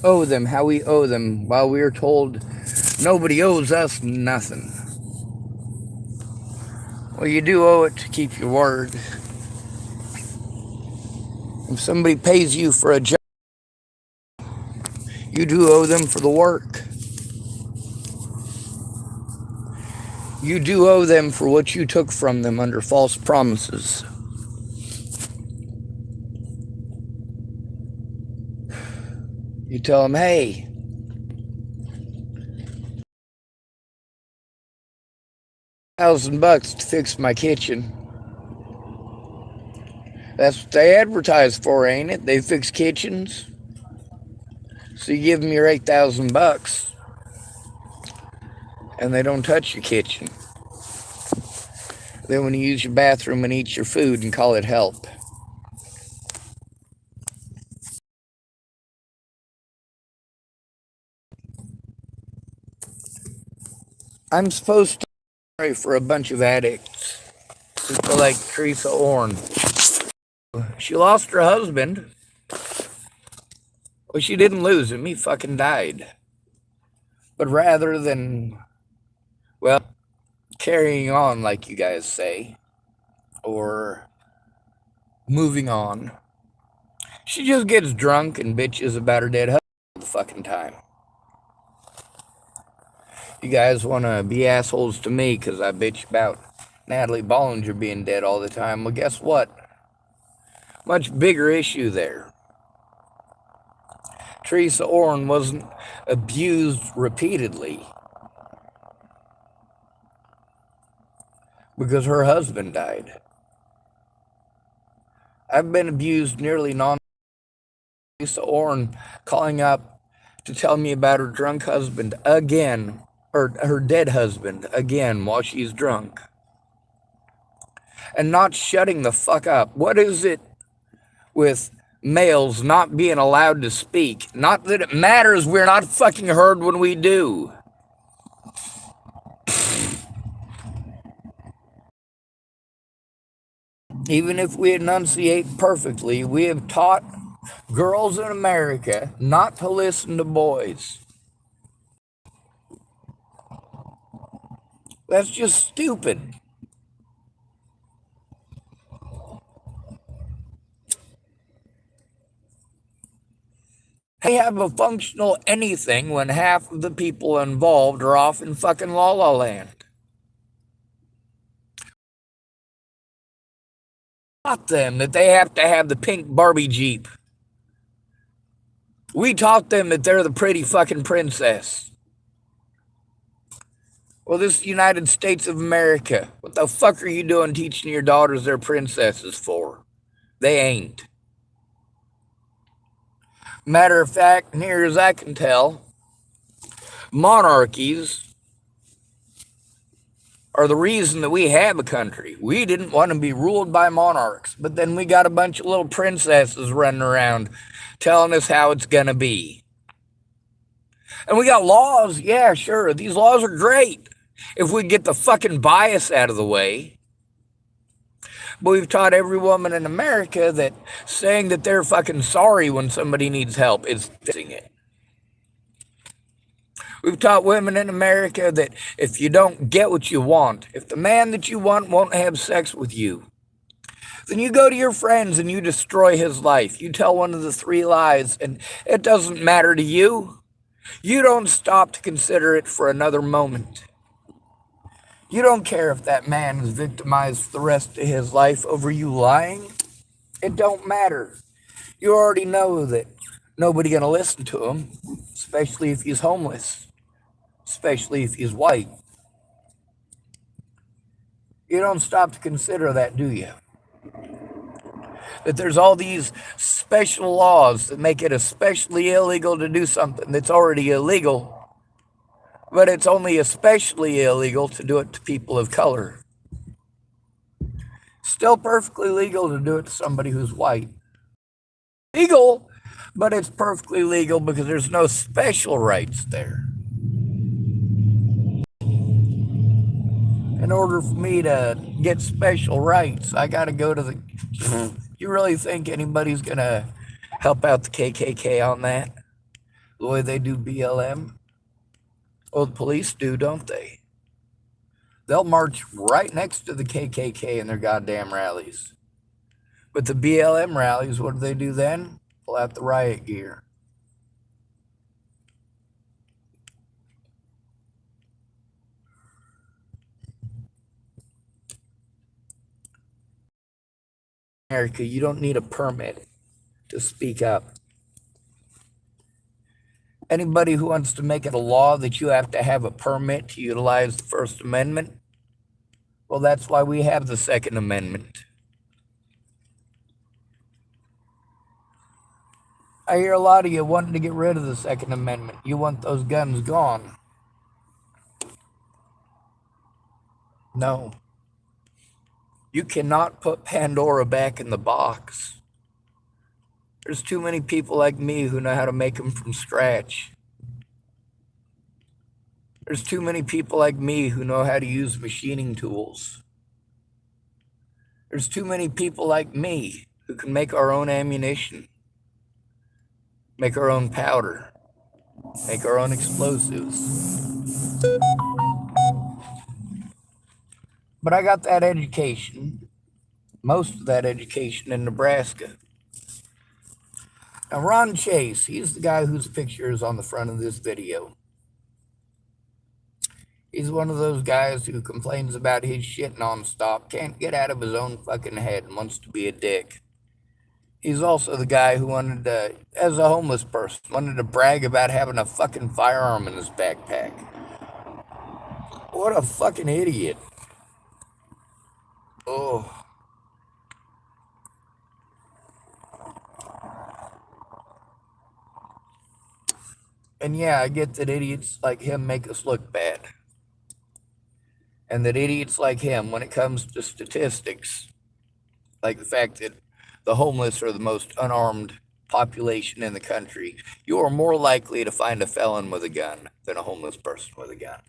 owe them, how we owe them, while we are told nobody owes us nothing. Well, you do owe it to keep your word. If somebody pays you for a job, you do owe them for the work. You do owe them for what you took from them under false promises. You tell them, hey, $1,000 to fix my kitchen. That's what they advertise for, ain't it? They fix kitchens. So you give them your $8,000 and they don't touch your kitchen. They want to use your bathroom and eat your food and call it help. I'm supposed to pray for a bunch of addicts, people like Teresa Orn. She lost her husband. Well, she didn't lose him. He fucking died. But rather than, well, carrying on, like you guys say, or moving on, she just gets drunk and bitches about her dead husband all the fucking time. You guys want to be assholes to me because I bitch about Natalie Bollinger being dead all the time. Well, guess what? Much bigger issue there. Teresa Orn wasn't abused repeatedly because her husband died. I've been abused nearly Teresa Orn calling up to tell me about her drunk husband again, or her dead husband again while she's drunk. And not shutting the fuck up. What is it with males not being allowed to speak? Not that it matters, we're not fucking heard when we do. Even if we enunciate perfectly, we have taught girls in America not to listen to boys. That's just stupid. They have a functional anything when half of the people involved are off in fucking La La Land. Taught them that they have to have the pink Barbie Jeep. We taught them that they're the pretty fucking princess. Well, this is the United States of America. What the fuck are you doing teaching your daughters they're princesses for? They ain't. Matter of fact, near as I can tell, monarchies are the reason that we have a country. We didn't want to be ruled by monarchs, but then we got a bunch of little princesses running around telling us how it's going to be. And we got laws. Yeah, sure. These laws are great if we get the fucking bias out of the way. But we've taught every woman in America that saying that they're fucking sorry when somebody needs help is fixing it. We've taught women in America that if you don't get what you want, if the man that you want won't have sex with you, then you go to your friends and you destroy his life. You tell one of the 3 lies and it doesn't matter to you. You don't stop to consider it for another moment. You don't care if that man is victimized for the rest of his life over you lying. It don't matter. You already know that nobody's going to listen to him, especially if he's homeless, especially if he's white. You don't stop to consider that, do you? That there's all these special laws that make it especially illegal to do something that's already illegal, but it's only especially illegal to do it to people of color. Still perfectly legal to do it to somebody who's white. Legal, but it's perfectly legal because there's no special rights there. In order for me to get special rights, I got to go to the... You really think anybody's going to help out the KKK on that? the way they do BLM? Well, the police do, don't they? They'll march right next to the KKK in their goddamn rallies. But the BLM rallies, what do they do then? Pull out the riot gear. America, you don't need a permit to speak up. Anybody who wants to make it a law that you have to have a permit to utilize the First Amendment, well, that's why we have the Second Amendment. I hear a lot of you wanting to get rid of the Second Amendment. You want those guns gone. No. You cannot put Pandora back in the box. There's too many people like me who know how to make them from scratch. There's too many people like me who know how to use machining tools. There's too many people like me who can make our own ammunition, make our own powder, make our own explosives. But I got that education, most of that education in Nebraska. Now, Ron Chase, he's the guy whose picture is on the front of this video. He's one of those guys who complains about his shit nonstop, can't get out of his own fucking head, and wants to be a dick. He's also the guy who wanted to, as a homeless person, wanted to brag about having a fucking firearm in his backpack. What a fucking idiot. Oh. And yeah, I get that idiots like him make us look bad. And that idiots like him, when it comes to statistics, like the fact that the homeless are the most unarmed population in the country, you are more likely to find a felon with a gun than a homeless person with a gun.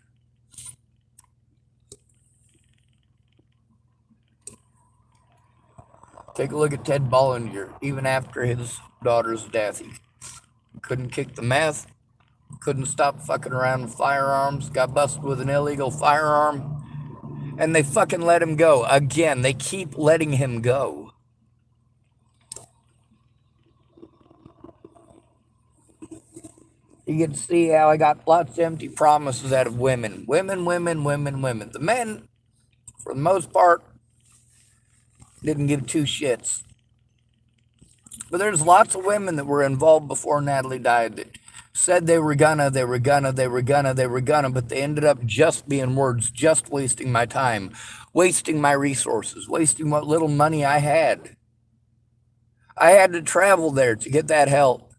Take a look at Ted Bollinger. Even after his daughter's death, he couldn't kick the meth, couldn't stop fucking around with firearms, got busted with an illegal firearm, and they fucking let him go. Again, they keep letting him go. You can see how I got lots of empty promises out of women. Women. The men, for the most part, didn't give two shits. But there's lots of women that were involved before Natalie died that said they were gonna, but they ended up just being words, just wasting my time, wasting my resources, wasting what little money I had. I had to travel there to get that help.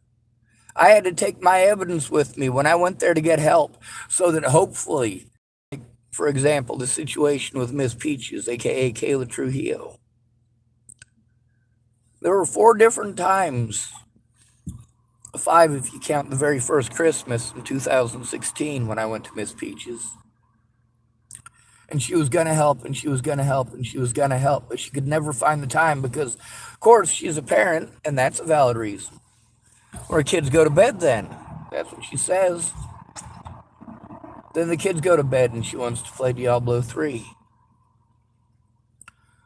I had to take my evidence with me when I went there to get help so that hopefully, like, for example, the situation with Miss Peaches, aka Kayla Trujillo. There were 4 different times, 5 if you count the very first Christmas in 2016 when I went to Miss Peaches. And she was going to help, and she was going to help, and she was going to help, but she could never find the time because, of course, she's a parent, and that's a valid reason. Or kids go to bed then. That's what she says. Then the kids go to bed and she wants to play Diablo 3.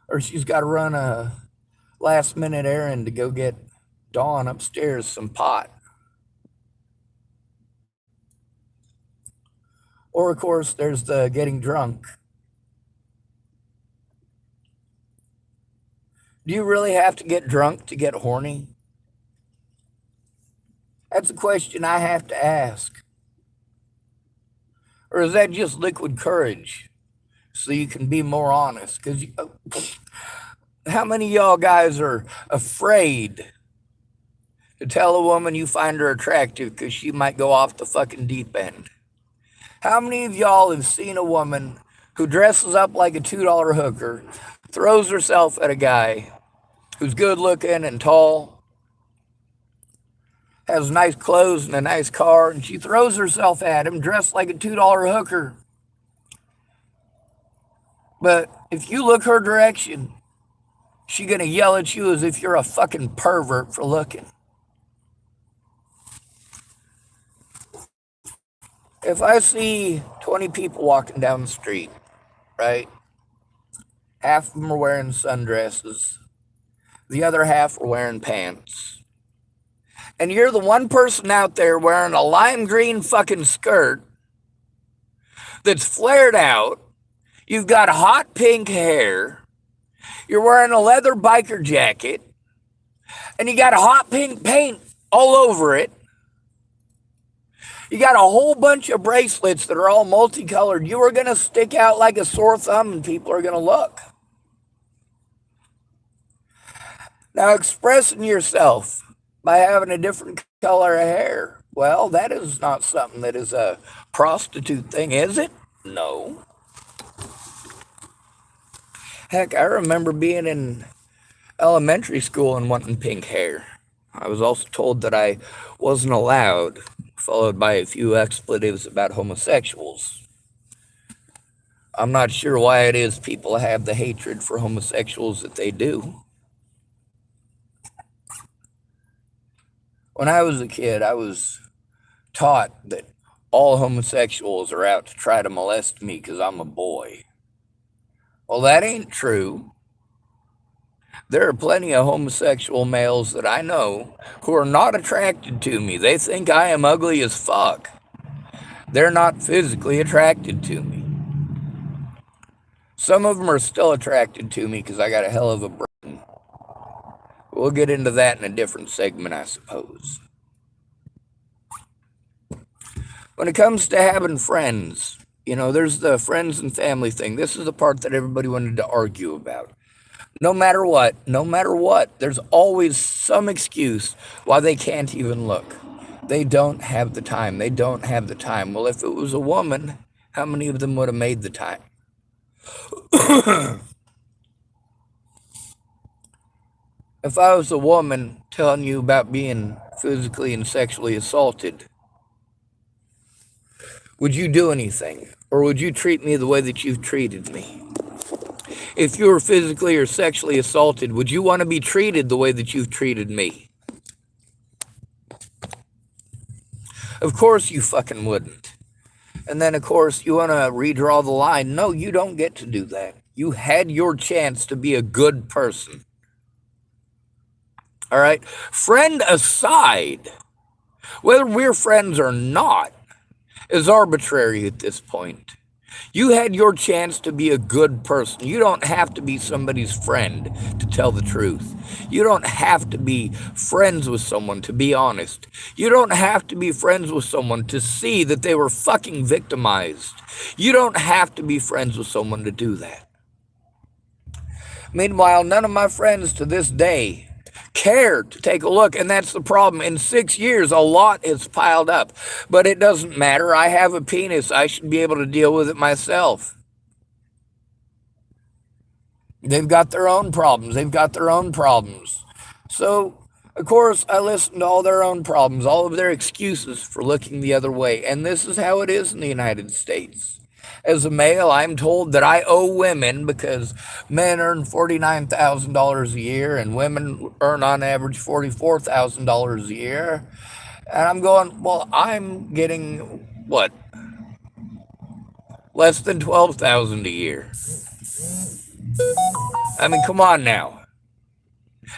Or she's got to run a last minute errand to go get Dawn upstairs some pot. Or, of course, there's the getting drunk. Do you really have to get drunk to get horny? That's a question I have to ask. Or is that just liquid courage so you can be more honest? Because how many of y'all guys are afraid to tell a woman you find her attractive because she might go off the fucking deep end? How many of y'all have seen a woman who dresses up like a $2 hooker, throws herself at a guy who's good looking and tall, has nice clothes and a nice car, and she throws herself at him dressed like a $2 hooker? But if you look her direction, she's gonna yell at you as if you're a fucking pervert for looking. If I see 20 people walking down the street, right? Half of them are wearing sundresses, the other half are wearing pants. And you're the one person out there wearing a lime green fucking skirt that's flared out. You've got hot pink hair. You're wearing a leather biker jacket. And you got hot pink paint all over it. You got a whole bunch of bracelets that are all multicolored. You are going to stick out like a sore thumb and people are going to look. Now, expressing yourself by having a different color of hair, well, that is not something that is a prostitute thing, is it? No. Heck, I remember being in elementary school and wanting pink hair. I was also told that I wasn't allowed, followed by a few expletives about homosexuals. I'm not sure why it is people have the hatred for homosexuals that they do. When I was a kid, I was taught that all homosexuals are out to try to molest me because I'm a boy. Well, that ain't true. There are plenty of homosexual males that I know who are not attracted to me. They think I am ugly as fuck. They're not physically attracted to me. Some of them are still attracted to me because I got a hell of a brain. We'll get into that in a different segment, I suppose. When it comes to having friends, there's the friends and family thing. This is the part that everybody wanted to argue about. No matter what, there's always some excuse why they can't even look. They don't have the time. Well, if it was a woman, how many of them would have made the time? If I was a woman telling you about being physically and sexually assaulted, would you do anything? Or would you treat me the way that you've treated me? If you were physically or sexually assaulted, would you want to be treated the way that you've treated me? Of course you fucking wouldn't. And then, of course, you want to redraw the line. No, you don't get to do that. You had your chance to be a good person. All right? Friend aside, whether we're friends or not is arbitrary at this point. You had your chance to be a good person. You don't have to be somebody's friend to tell the truth. You don't have to be friends with someone to be honest. You don't have to be friends with someone to see that they were fucking victimized. You don't have to be friends with someone to do that. Meanwhile, none of my friends to this day care to take a look, and that's the problem. In 6 years, a lot has piled up, but it doesn't matter. I have a penis. I should be able to deal with it myself. They've got their own problems. So, of course, I listen to all their own problems, all of their excuses for looking the other way, and this is how it is in the United States. As a male, I'm told that I owe women because men earn $49,000 a year and women earn on average $44,000 a year. And I'm going, well, I'm getting, what, less than $12,000 a year. I mean, come on now.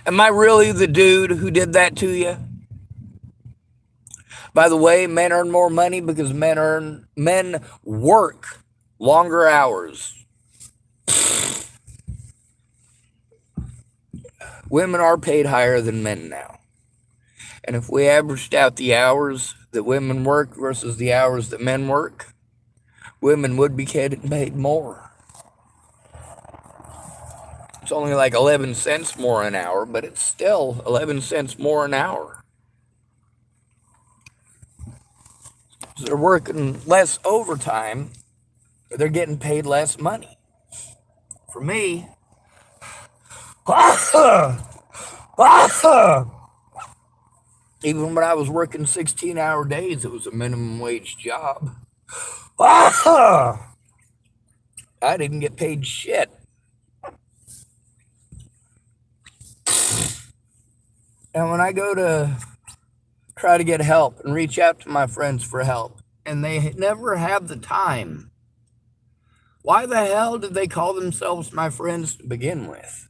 Am I really the dude who did that to you? By the way, men earn more money because men work longer hours. Women are paid higher than men now. And if we averaged out the hours that women work versus the hours that men work, women would be paid more. It's only like 11 cents more an hour, but it's still 11 cents more an hour. So they're working less overtime, they're getting paid less money. For me, even when I was working 16-hour days, it was a minimum wage job. I didn't get paid shit. And when I go to try to get help and reach out to my friends for help, and they never have the time. Why the hell did they call themselves my friends to begin with?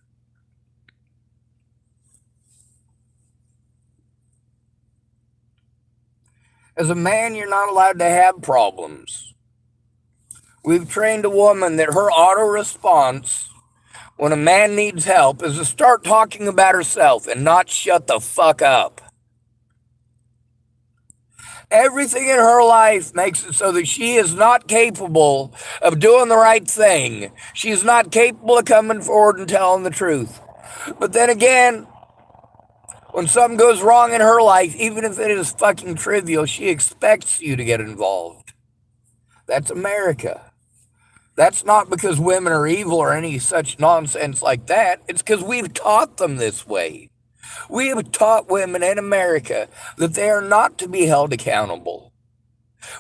As a man, you're not allowed to have problems. We've trained a woman that her auto response when a man needs help is to start talking about herself and not shut the fuck up. Everything in her life makes it so that she is not capable of doing the right thing. She's not capable of coming forward and telling the truth. But then again, when something goes wrong in her life, even if it is fucking trivial, she expects you to get involved. That's America. That's not because women are evil or any such nonsense like that. It's because we've taught them this way. We have taught women in America that they are not to be held accountable.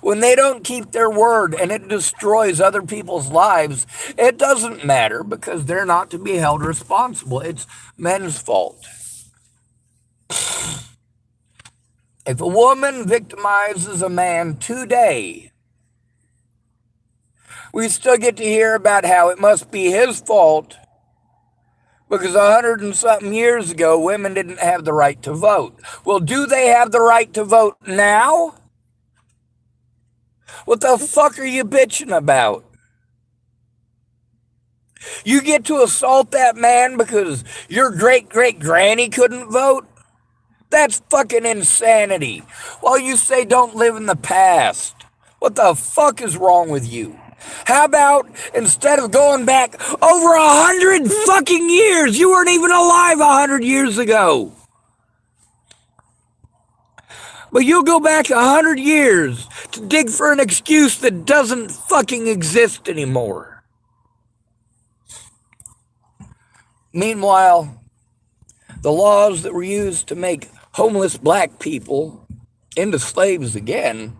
When they don't keep their word and it destroys other people's lives, it doesn't matter because they're not to be held responsible. It's men's fault. If a woman victimizes a man today, we still get to hear about how it must be his fault because 100 and something years ago, women didn't have the right to vote. Well, do they have the right to vote now? What the fuck are you bitching about? You get to assault that man because your great-great-granny couldn't vote? That's fucking insanity. While you say don't live in the past, what the fuck is wrong with you? How about instead of going back over 100 fucking years, you weren't even alive 100 years ago. But you'll go back 100 years to dig for an excuse that doesn't fucking exist anymore. Meanwhile, the laws that were used to make homeless black people into slaves again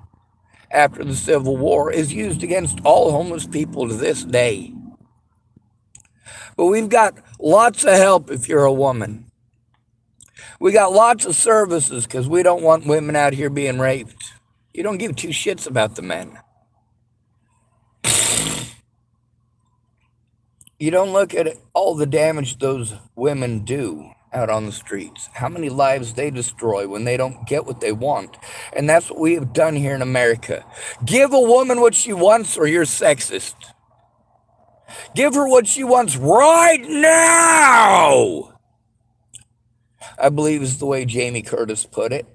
after the Civil War is used against all homeless people to this day. But we've got lots of help if you're a woman. We got lots of services because we don't want women out here being raped. You don't give two shits about the men. You don't look at all the damage those women do out on the streets, how many lives they destroy when they don't get what they want. And that's what we have done here in America. Give a woman what she wants or you're sexist. Give her what she wants right now, I believe is the way Jamie Curtis put it.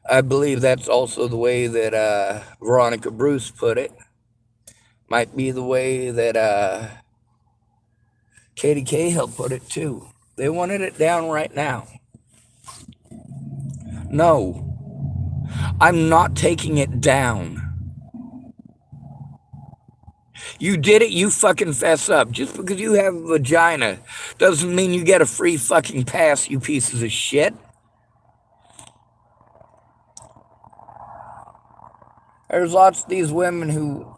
I believe that's also the way that Veronica Bruce put it. Might be the way that Katie Cahill put it too. They wanted it down right now. No, I'm not taking it down. You did it, you fucking fess up. Just because you have a vagina doesn't mean you get a free fucking pass, you pieces of shit. There's lots of these women who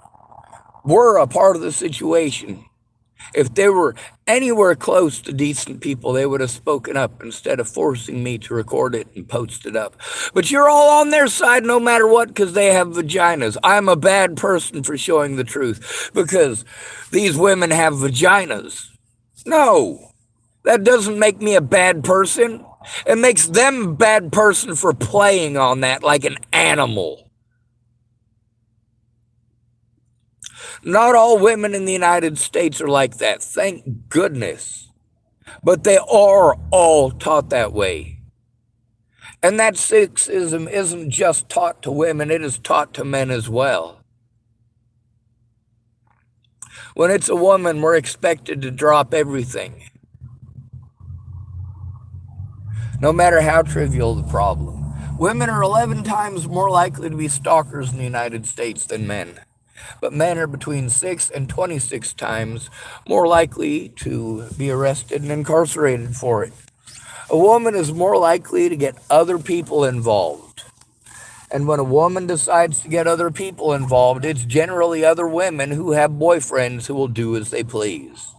were a part of the situation. If they were anywhere close to decent people, they would have spoken up instead of forcing me to record it and post it up. But you're all on their side no matter what because they have vaginas. I'm a bad person for showing the truth because these women have vaginas. No, that doesn't make me a bad person. It makes them a bad person for playing on that like an animal. Not all women in the United States are like that, thank goodness. But they are all taught that way. And that sexism isn't just taught to women, it is taught to men as well. When it's a woman, we're expected to drop everything, no matter how trivial the problem. Women are 11 times more likely to be stalkers in the United States than men. But men are between 6 and 26 times more likely to be arrested and incarcerated for it. A woman is more likely to get other people involved. And when a woman decides to get other people involved, it's generally other women who have boyfriends who will do as they please.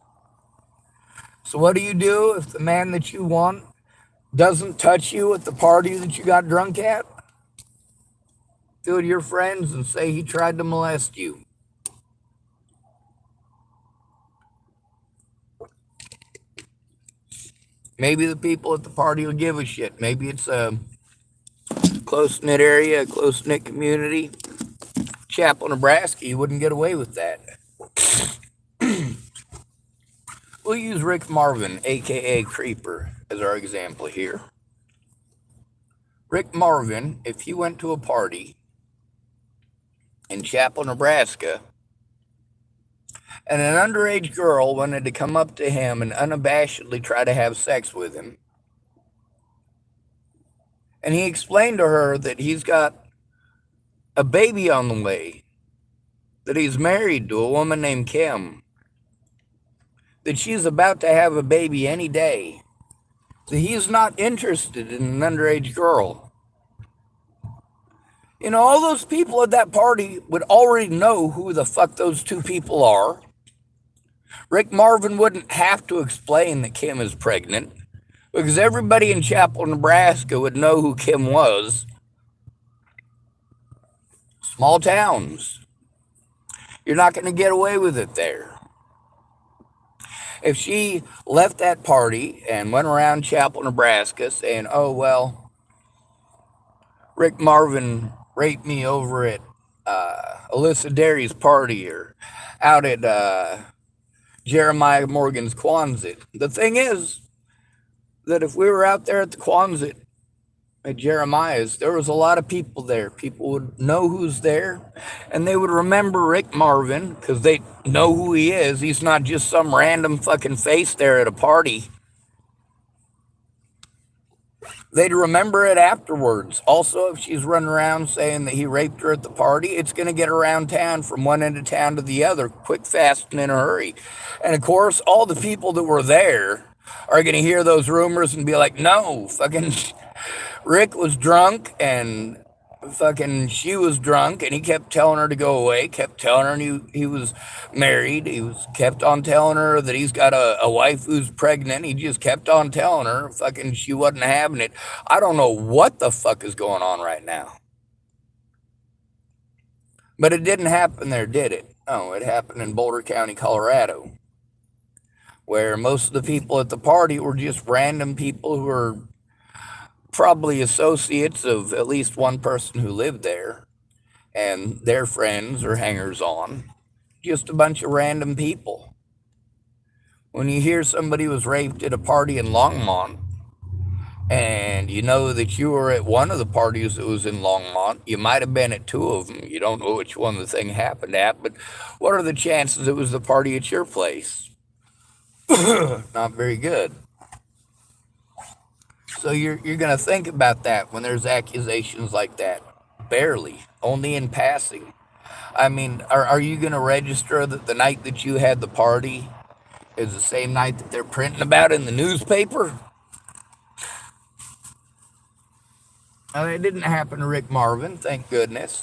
So what do you do if the man that you want doesn't touch you at the party that you got drunk at? Two of your friends and say he tried to molest you. Maybe the people at the party will give a shit. Maybe it's a close-knit area, a close-knit community. Chapel, Nebraska, you wouldn't get away with that. We'll use Rick Marvin, aka Creeper, as our example here. Rick Marvin, if he went to a party in Chapel, Nebraska, and an underage girl wanted to come up to him and unabashedly try to have sex with him, and he explained to her that he's got a baby on the way, that he's married to a woman named Kim, that she's about to have a baby any day, that he's not interested in an underage girl. You know, all those people at that party would already know who the fuck those two people are. Rick Marvin wouldn't have to explain that Kim is pregnant because everybody in Chapel, Nebraska would know who Kim was. Small towns. You're not going to get away with it there. If she left that party and went around Chapel, Nebraska saying, oh, well, Rick Marvin raped me over at Alyssa Derry's party or out at Jeremiah Morgan's Quonset. The thing is that if we were out there at the Quonset at Jeremiah's, there was a lot of people there. People would know who's there, and they would remember Rick Marvin because they know who he is. He's not just some random fucking face there at a party. They'd remember it afterwards. Also, if she's running around saying that he raped her at the party, it's going to get around town from one end of town to the other, quick, fast, and in a hurry. And of course, all the people that were there are going to hear those rumors and be like, no, fucking Rick was drunk and fucking she was drunk and he kept telling her to go away, kept telling her he was married. Kept on telling her that he's got a wife who's pregnant. He just kept on telling her fucking she wasn't having it. I don't know what the fuck is going on right now. But it didn't happen there, did it? No, it happened in Boulder County, Colorado, where most of the people at the party were just random people who were probably associates of at least one person who lived there and their friends or hangers-on. Just a bunch of random people. When you hear somebody was raped at a party in Longmont, and you know that you were at one of the parties that was in Longmont, you might have been at two of them. You don't know which one the thing happened at, but what are the chances it was the party at your place? Not very good. So you're going to think about that when there's accusations like that. Barely. Only in passing. I mean, are you going to register that the night that you had the party is the same night that they're printing about in the newspaper? Now, that didn't happen to Rick Marvin, thank goodness.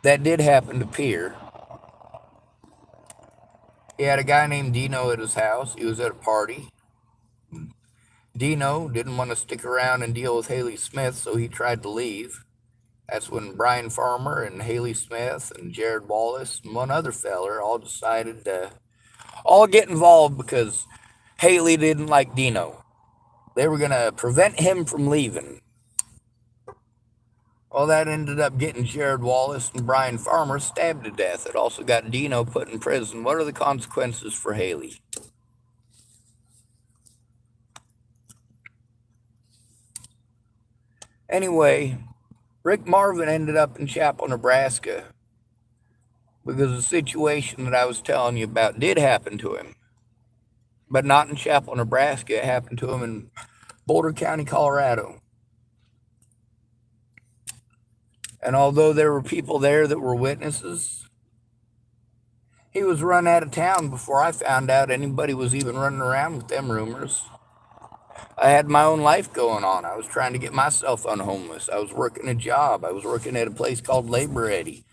That did happen to Pierre. He had a guy named Dino at his house. He was at a party. Dino didn't want to stick around and deal with Haley Smith, so he tried to leave. That's when Brian Farmer and Haley Smith and Jared Wallace and one other feller all decided to all get involved because Haley didn't like Dino. They were going to prevent him from leaving. Well, that ended up getting Jared Wallace and Brian Farmer stabbed to death. It also got Dino put in prison. What are the consequences for Haley? Anyway, Rick Marvin ended up in Chapel, Nebraska because the situation that I was telling you about did happen to him. But not in Chapel, Nebraska. It happened to him in Boulder County, Colorado. And although there were people there that were witnesses, he was run out of town before I found out anybody was even running around with them rumors. I had my own life going on. I was trying to get myself unhomeless. I was working a job. I was working at a place called Labor Ready.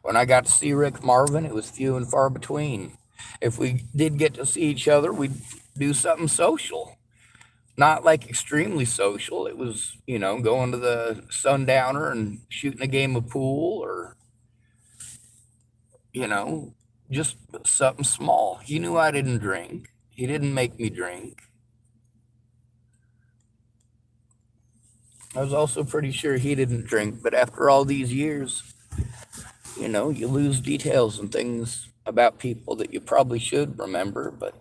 When I got to see Rick Marvin, it was few and far between. If we did get to see each other, we'd do something social. Not like extremely social. It was, going to the sundowner and shooting a game of pool or, you know, just something small. He knew I didn't drink. He didn't make me drink. I was also pretty sure he didn't drink, but after all these years, you lose details and things about people that you probably should remember, but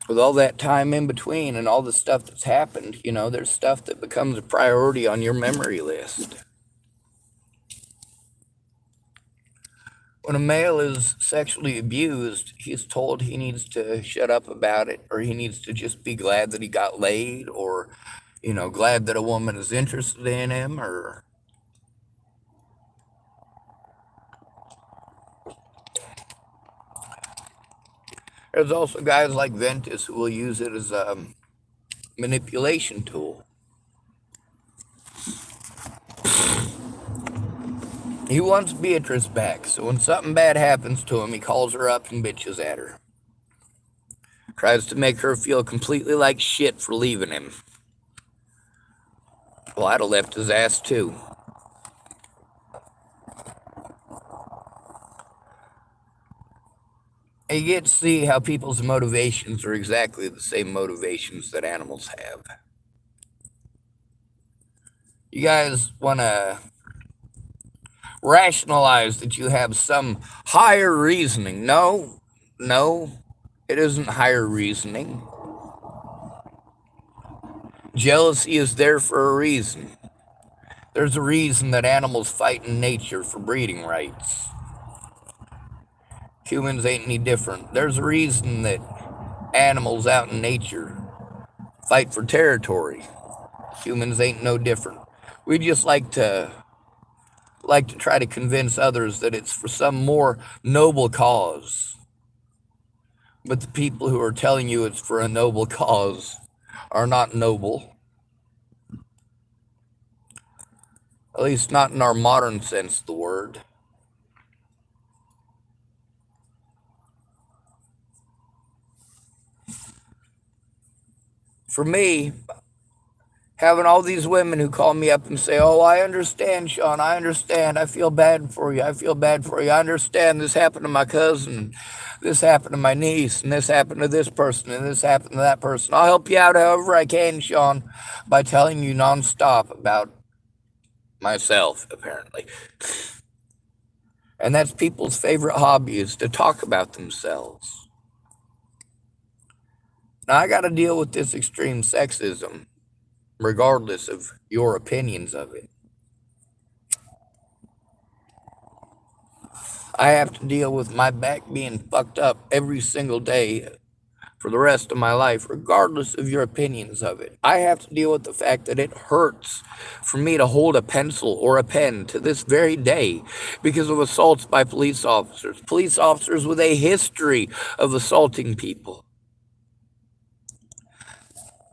with all that time in between and all the stuff that's happened, there's stuff that becomes a priority on your memory list. When a male is sexually abused, he's told he needs to shut up about it, or he needs to just be glad that he got laid, or, glad that a woman is interested in him, or there's also guys like Ventus who will use it as a manipulation tool. He wants Beatrice back, so when something bad happens to him, he calls her up and bitches at her. Tries to make her feel completely like shit for leaving him. Well, I'd have left his ass too. And you get to see how people's motivations are exactly the same motivations that animals have. You guys want to rationalize that you have some higher reasoning. No, it isn't higher reasoning. Jealousy is there for a reason. There's a reason that animals fight in nature for breeding rights. Humans ain't any different. There's a reason that animals out in nature fight for territory. Humans ain't no different. We just like to try to convince others that it's for some more noble cause. But the people who are telling you it's for a noble cause are not noble. At least not in our modern sense of the word. For me, having all these women who call me up and say, "Oh, I understand, Sean. I understand. I feel bad for you. I feel bad for you. I understand this happened to my cousin. This happened to my niece. And this happened to this person. And this happened to that person. I'll help you out however I can, Sean, by telling you nonstop about myself, apparently." And that's people's favorite hobby, is to talk about themselves. Now, I got to deal with this extreme sexism, regardless of your opinions of it. I have to deal with my back being fucked up every single day for the rest of my life, regardless of your opinions of it. I have to deal with the fact that it hurts for me to hold a pencil or a pen to this very day because of assaults by police officers with a history of assaulting people.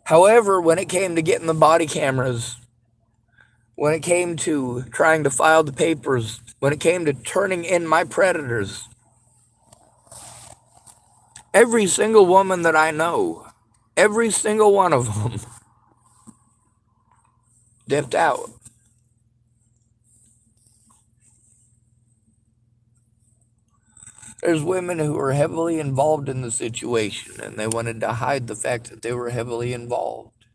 However, when it came to getting the body cameras, when it came to trying to file the papers, when it came to turning in my predators, every single woman that I know, every single one of them, dipped out. There's women who are heavily involved in the situation, and they wanted to hide the fact that they were heavily involved.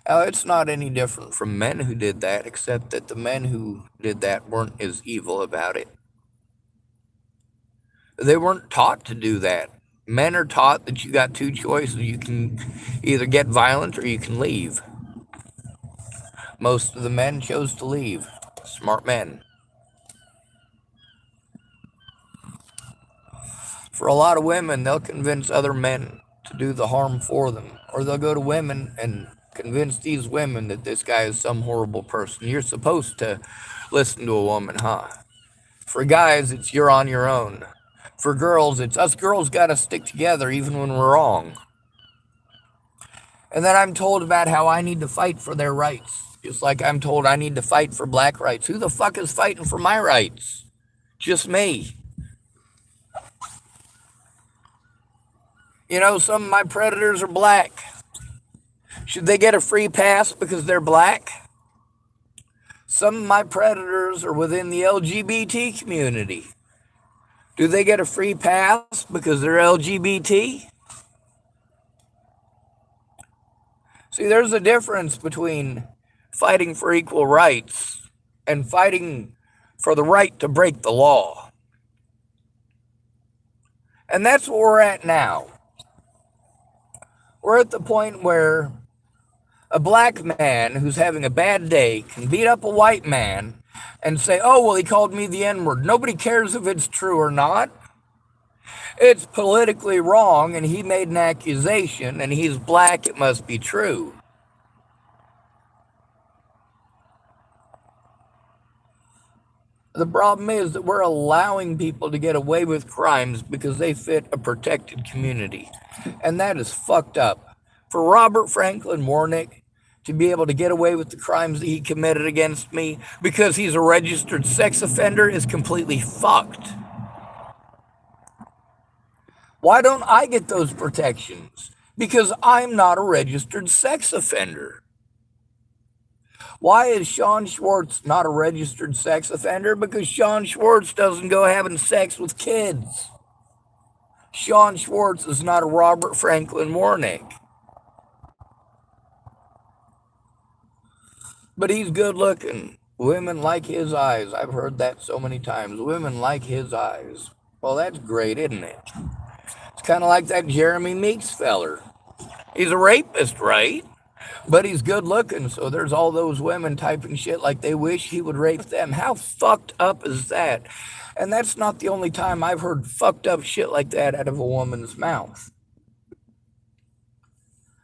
Now, it's not any different from men who did that, except that the men who did that weren't as evil about it. They weren't taught to do that. Men are taught that you got two choices. You can either get violent or you can leave. Most of the men chose to leave. Smart men. For a lot of women, they'll convince other men to do the harm for them. Or they'll go to women and convince these women that this guy is some horrible person. You're supposed to listen to a woman, huh? For guys, it's you're on your own. For girls, it's us girls gotta stick together even when we're wrong. And then I'm told about how I need to fight for their rights. Just like I'm told I need to fight for black rights. Who the fuck is fighting for my rights? Just me. You know, some of my predators are black. Should they get a free pass because they're black? Some of my predators are within the LGBT community. Do they get a free pass because they're LGBT? See, there's a difference between fighting for equal rights and fighting for the right to break the law. And that's where we're at now. We're at the point where a black man who's having a bad day can beat up a white man and say, oh, well, he called me the N-word. Nobody cares if it's true or not. It's politically wrong, and he made an accusation, and he's black, it must be true. The problem is that we're allowing people to get away with crimes because they fit a protected community. And that is fucked up. For Robert Franklin Warnick to be able to get away with the crimes that he committed against me because he's a registered sex offender is completely fucked. Why don't I get those protections? Because I'm not a registered sex offender. Why is Sean Schwartz not a registered sex offender? Because Sean Schwartz doesn't go having sex with kids. Sean Schwartz is not a Robert Franklin Warnick. But he's good looking. Women like his eyes. I've heard that so many times. Women like his eyes. Well, that's great, isn't it? It's kind of like that Jeremy Meeks feller. He's a rapist, right? But he's good looking, so there's all those women typing shit like they wish he would rape them. How fucked up is that? And that's not the only time I've heard fucked up shit like that out of a woman's mouth.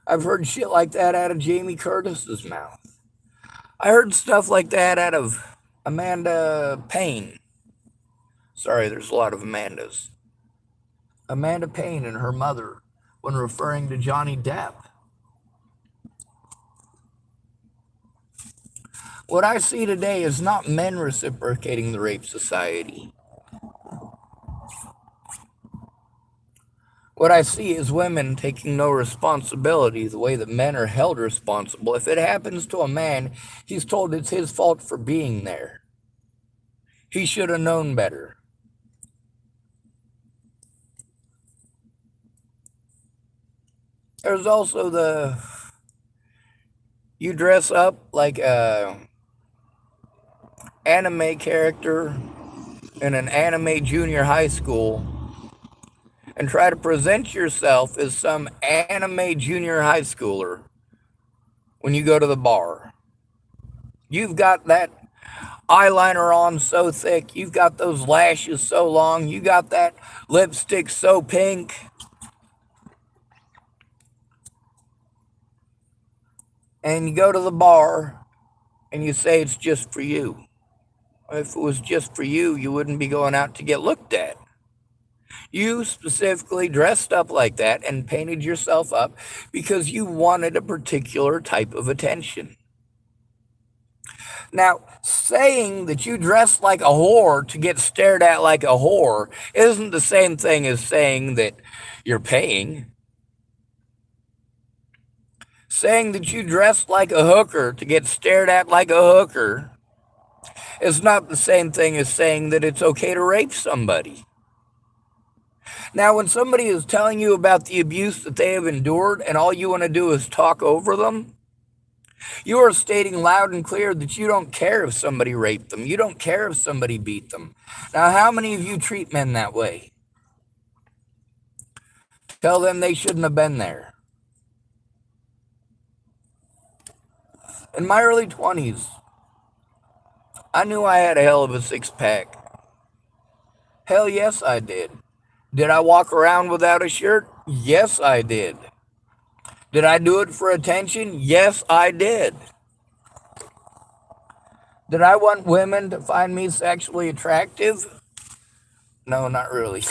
I've heard shit like that out of Jamie Curtis's mouth. I heard stuff like that out of Amanda Payne. Sorry, there's a lot of Amandas. Amanda Payne and her mother when referring to Johnny Depp. What I see today is not men reciprocating the rape society. What I see is women taking no responsibility the way that men are held responsible. If it happens to a man, he's told it's his fault for being there. He should have known better. There's also you dress up like a anime character in an anime junior high school and try to present yourself as some anime junior high schooler when you go to the bar. You've got that eyeliner on so thick, you've got those lashes so long, you got that lipstick so pink. And you go to the bar and you say it's just for you. If it was just for you, you wouldn't be going out to get looked at. You specifically dressed up like that and painted yourself up because you wanted a particular type of attention. Now, saying that you dress like a whore to get stared at like a whore isn't the same thing as saying that you're paying. Saying that you dress like a hooker to get stared at like a hooker is not the same thing as saying that it's okay to rape somebody. Now, when somebody is telling you about the abuse that they have endured and all you want to do is talk over them, you are stating loud and clear that you don't care if somebody raped them. You don't care if somebody beat them. Now, how many of you treat men that way? Tell them they shouldn't have been there. In my early 20s, I knew I had a hell of a six-pack. Hell yes, I did. Did I walk around without a shirt? Yes, I did. Did I do it for attention? Yes, I did. Did I want women to find me sexually attractive? No, not really.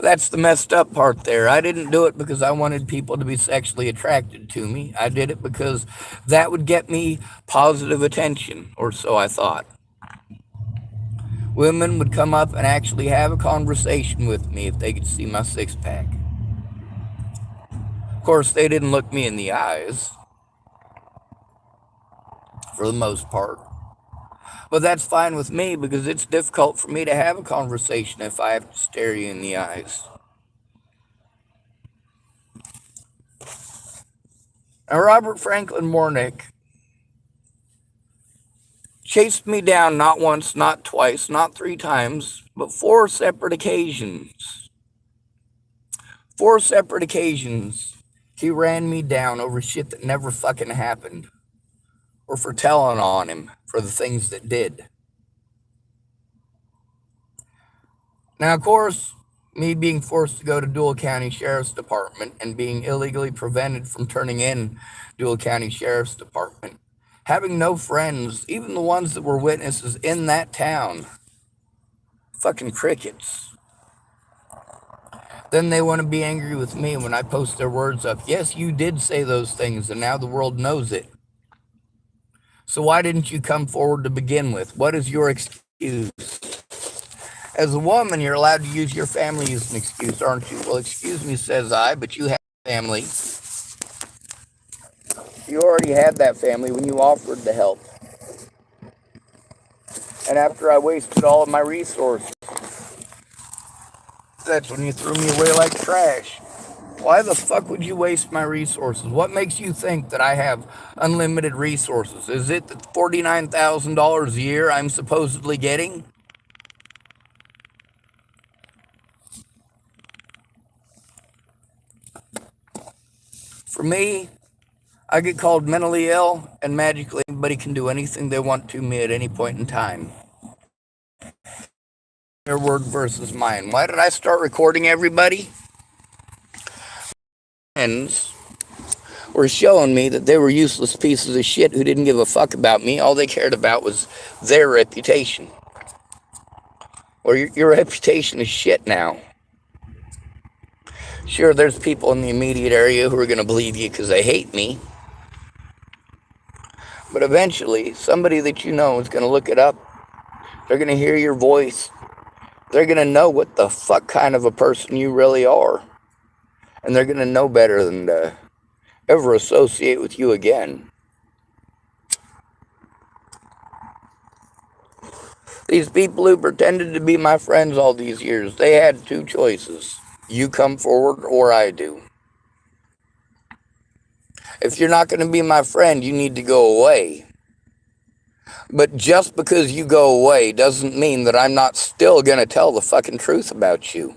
That's the messed up part there. I didn't do it because I wanted people to be sexually attracted to me. I did it because that would get me positive attention, or so I thought. Women would come up and actually have a conversation with me if they could see my six-pack. Of course, they didn't look me in the eyes, for the most part. But that's fine with me because it's difficult for me to have a conversation if I have to stare you in the eyes. Now, Robert Franklin Warnick chased me down not once, not twice, not 3 times, but 4 separate occasions. 4 separate occasions, he ran me down over shit that never fucking happened, or for telling on him for the things that did. Now, of course, me being forced to go to Dual County Sheriff's Department and being illegally prevented from turning in Dual County Sheriff's Department, having no friends, even the ones that were witnesses in that town, fucking crickets. Then they want to be angry with me when I post their words up. Yes, you did say those things, and now the world knows it. So why didn't you come forward to begin with? What is your excuse? As a woman, you're allowed to use your family as an excuse, aren't you? Well, excuse me, says I, but you have family. You already had that family when you offered to help. And after I wasted all of my resources, that's when you threw me away like trash. Why the fuck would you waste my resources? What makes you think that I have unlimited resources? Is it the $49,000 a year I'm supposedly getting? For me, I get called mentally ill, and magically anybody can do anything they want to me at any point in time. Their word versus mine. Why did I start recording everybody? Friends were showing me that they were useless pieces of shit who didn't give a fuck about me. All they cared about was their reputation. Or your reputation is shit now. Sure, there's people in the immediate area who are going to believe you because they hate me. But eventually, somebody that you know is going to look it up. They're going to hear your voice. They're going to know what the fuck kind of a person you really are. And they're going to know better than to ever associate with you again. These people who pretended to be my friends all these years, they had 2 choices. You come forward or I do. If you're not going to be my friend, you need to go away. But just because you go away doesn't mean that I'm not still going to tell the fucking truth about you.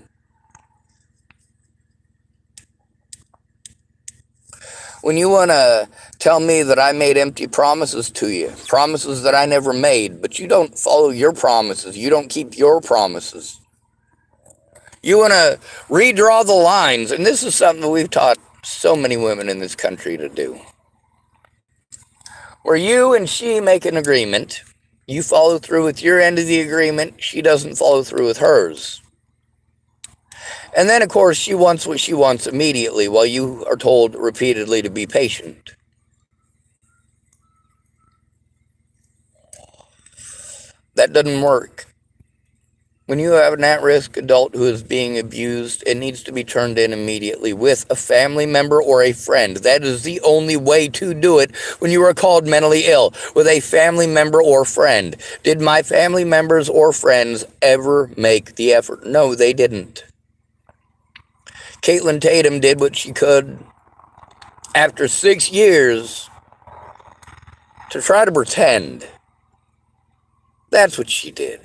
When you want to tell me that I made empty promises to you, promises that I never made, but you don't follow your promises, you don't keep your promises. You want to redraw the lines, and this is something that we've taught so many women in this country to do. Where you and she make an agreement, you follow through with your end of the agreement, she doesn't follow through with hers. And then, of course, she wants what she wants immediately, while you are told repeatedly to be patient. That doesn't work. When you have an at-risk adult who is being abused, it needs to be turned in immediately with a family member or a friend. That is the only way to do it when you are called mentally ill, with a family member or friend. Did my family members or friends ever make the effort? No, they didn't. Caitlin Tatum did what she could after 6 years to try to pretend. That's what she did.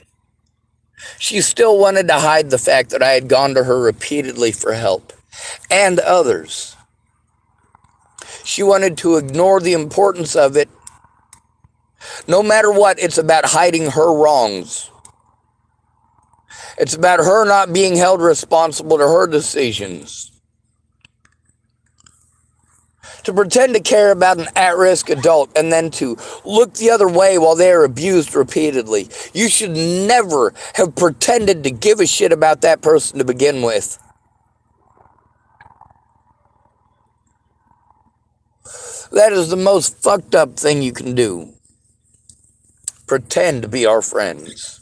She still wanted to hide the fact that I had gone to her repeatedly for help, and others. She wanted to ignore the importance of it. No matter what, it's about hiding her wrongs. It's about her not being held responsible to her decisions. To pretend to care about an at-risk adult and then to look the other way while they are abused repeatedly. You should never have pretended to give a shit about that person to begin with. That is the most fucked up thing you can do. Pretend to be our friends.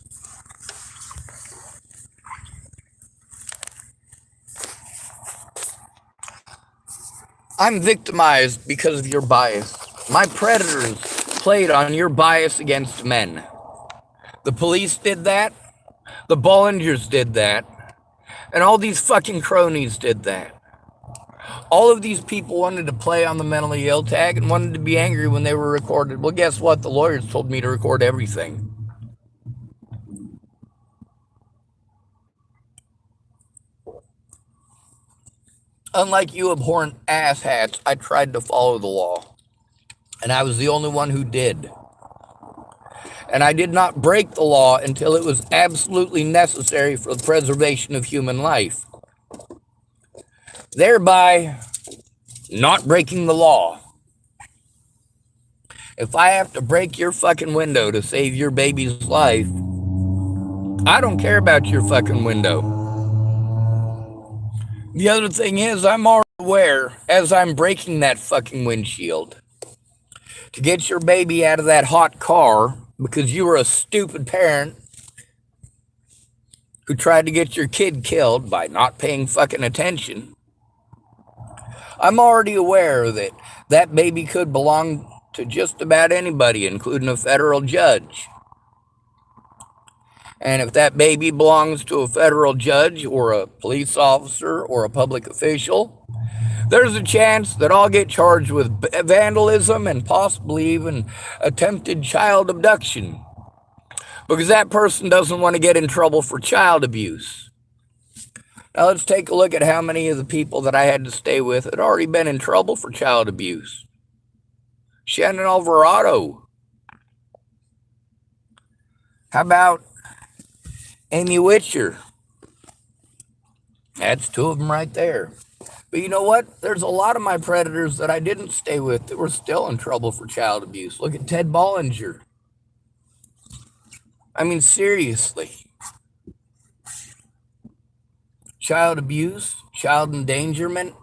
I'm victimized because of your bias. My predators played on your bias against men. The police did that. The Bollingers did that. And all these fucking cronies did that. All of these people wanted to play on the mentally ill tag and wanted to be angry when they were recorded. Well, guess what? The lawyers told me to record everything. Unlike you abhorrent asshats, I tried to follow the law. And I was the only one who did. And I did not break the law until it was absolutely necessary for the preservation of human life, thereby not breaking the law. If I have to break your fucking window to save your baby's life, I don't care about your fucking window. The other thing is, I'm already aware, as I'm breaking that fucking windshield, to get your baby out of that hot car because you were a stupid parent who tried to get your kid killed by not paying fucking attention. I'm already aware that that baby could belong to just about anybody, including a federal judge. And if that baby belongs to a federal judge or a police officer or a public official, there's a chance that I'll get charged with vandalism and possibly even attempted child abduction, because that person doesn't want to get in trouble for child abuse. Now let's take a look at how many of the people that I had to stay with had already been in trouble for child abuse. Shannon Alvarado. How about Amy Witcher? That's two of them right there. But you know what? There's a lot of my predators that I didn't stay with that were still in trouble for child abuse. Look at Ted Bollinger. I mean, seriously. Child abuse, child endangerment.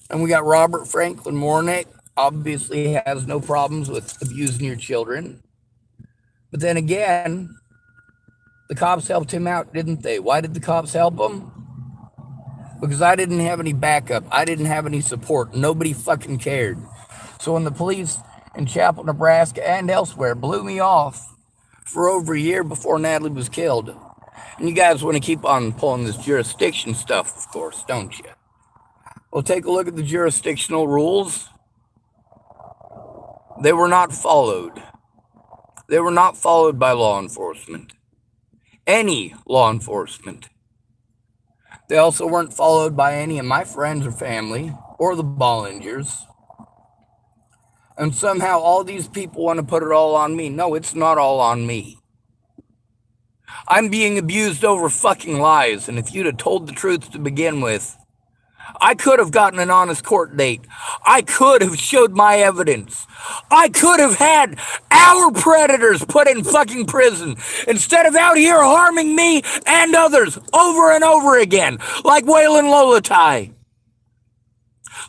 And we got Robert Franklin Warnick. Obviously has no problems with abusing your children. But then again, the cops helped him out, didn't they? Why did the cops help him? Because I didn't have any backup. I didn't have any support. Nobody fucking cared. So when the police in Chapel, Nebraska and elsewhere blew me off for over a year before Natalie was killed, and you guys want to keep on pulling this jurisdiction stuff, of course, don't you? Well, take a look at the jurisdictional rules. They were not followed. They were not followed by law enforcement. Any law enforcement. They also weren't followed by any of my friends or family or the Bollingers. And somehow all these people want to put it all on me. No, it's not all on me. I'm being abused over fucking lies, and if you'd have told the truth to begin with, I could have gotten an honest court date. I could have showed my evidence. I could have had our predators put in fucking prison instead of out here harming me and others over and over again, like Waylon Lolatai,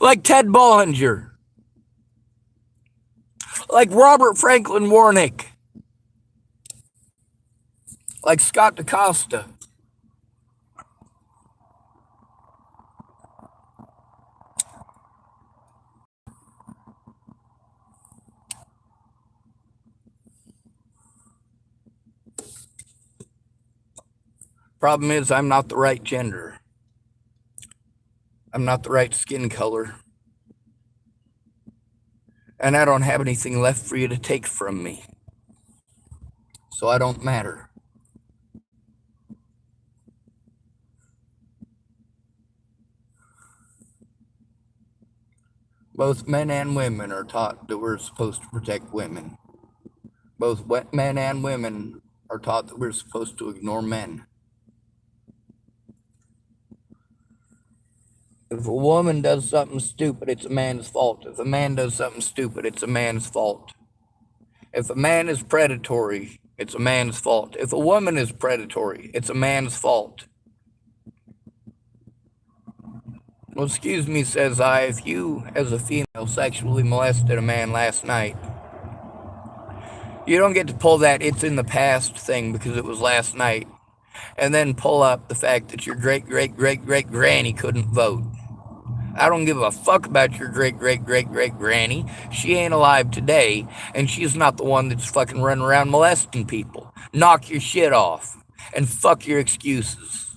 like Ted Bollinger, like Robert Franklin Warnick, like Scott DaCosta. Problem is, I'm not the right gender. I'm not the right skin color. And I don't have anything left for you to take from me. So I don't matter. Both men and women are taught that we're supposed to protect women. Both men and women are taught that we're supposed to ignore men. If a woman does something stupid, it's a man's fault. If a man does something stupid, it's a man's fault. If a man is predatory, it's a man's fault. If a woman is predatory, it's a man's fault. Well, excuse me, says I, if you, as a female, sexually molested a man last night, you don't get to pull that "it's in the past" thing because it was last night. and then pull up the fact that your great great great great granny couldn't vote. I don't give a fuck about your great great great great granny. She ain't alive today, and she's not the one that's fucking running around molesting people. Knock your shit off and fuck your excuses.